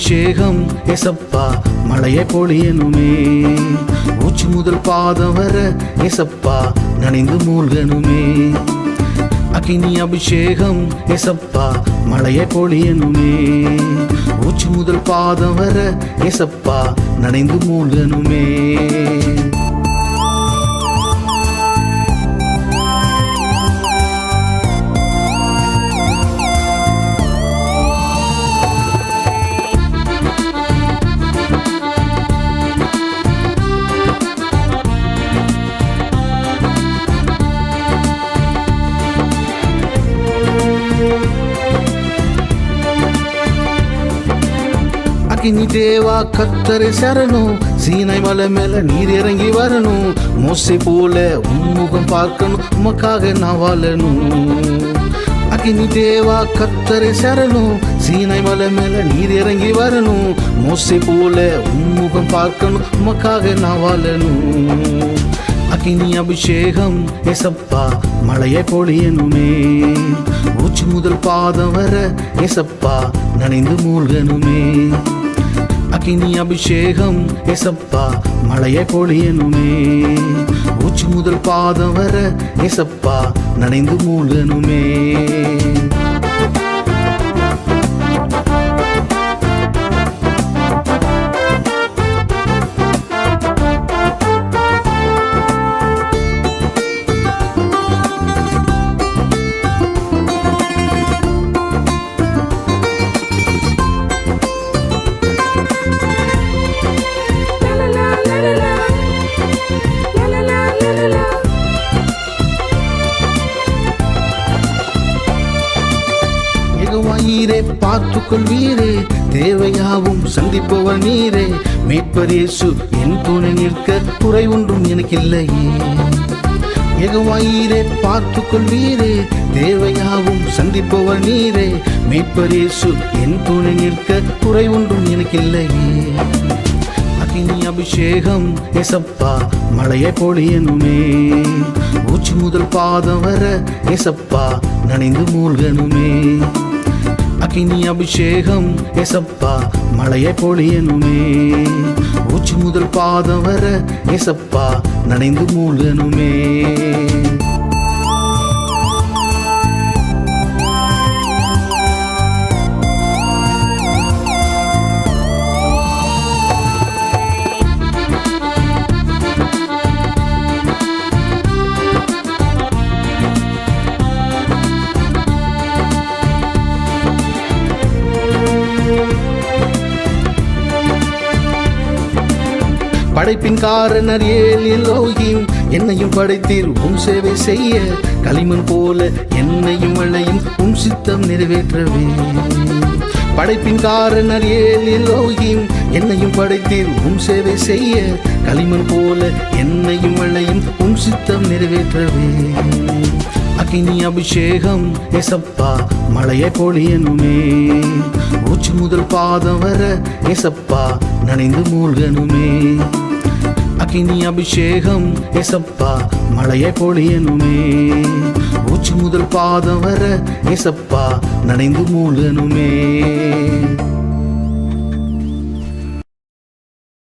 அபிஷேகம் ஏசப்பா மழையை பொழியனுமே. உச்சி முதல் பாதம் வர ஏசப்பா நனைந்து மூழ்கனுமே. அக்கினி அபிஷேகம் ஏசப்பா மழையை பொழியனுமே. உச்சி முதல் பாதம் வர ஏசப்பா நனைந்து மூழ்கனுமே. அக்கினி தேவா கர்த்தரே சரணம். சீனை மலை மேல நீர் இறங்கி வரணும். மோசே போல உம்முகம் பார்க்கணும். உமக்காக நான் வாழணும். அக்கினி தேவா கர்த்தரே சரணம். சீனை மலை மேல நீர் இறங்கி வரணும். மோசே போல உம்முகம் பார்க்கணும். உமக்காக நான் வாழணும். அக்கினி அபிஷேகம் ஏசப்பா மழையை பொழியனுமே. உச்சி முதல் பாதம் வர ஏசப்பா நனைந்து மூழ்கனுமே. அக்கினி அபிஷேகம் ஏசப்பா மழையை பொழியனுமே. உச்சி முதல் பாதம் வர ஏசப்பா நனைந்து மூழ்கனுமே. ஈரே பார்த்து கொள்வீரே. தேவையாவும் சந்திப்பவர் நீரே. மீட்பர் இயேசு என் துணை நிற்க குறை ஒன்றும் எனக்கு இல்லையே. யெகோவாயீரே பார்த்து கொள்வீரே. தேவையாவும் சந்திப்பவர் நீரே. மீட்பர் இயேசு என் துணை நிற்க குறை ஒன்றும் எனக்கு இல்லையே. அக்கினி அபிஷேகம் ஏசப்பா மழையை பொழியனுமே. உச்சி முதல் பாதம் வர ஏசப்பா நனைந்து மூழ்கனுமே. அக்கினி அபிஷேகம் ஏசப்பா மழையை பொழியனுமே. உச்சி முதல் பாதம் வர ஏசப்பா நனைந்து மூழ்கனுமே. படைப்பின் காரணர் ஏலோகிம் என்னையும் படைத்தீர் உம் சேவை செய்ய. களிமண் போல என்னையும் வளையும் உம் சித்தம் நிறைவேற்றவே. படைப்பின் காரணர் ஏலோகிம் என்னையும் படைத்தீர் உம் சேவை செய்ய. களிமண் போல என்னையும் வளையும் உம் சித்தம் நிறைவேற்றவே. அக்கினி அபிஷேகம் ஏசப்பா மழையை பொழியனுமே. உச்சி முதல் பாதம் வர ஏசப்பா நனைந்து மூழ்கனுமே. அக்கினி அபிஷேகம் ஏசப்பா மழையை பொழியனுமே. உச்சி முதல் பாதம் வர ஏசப்பா நனைந்து மூழ்கனுமே.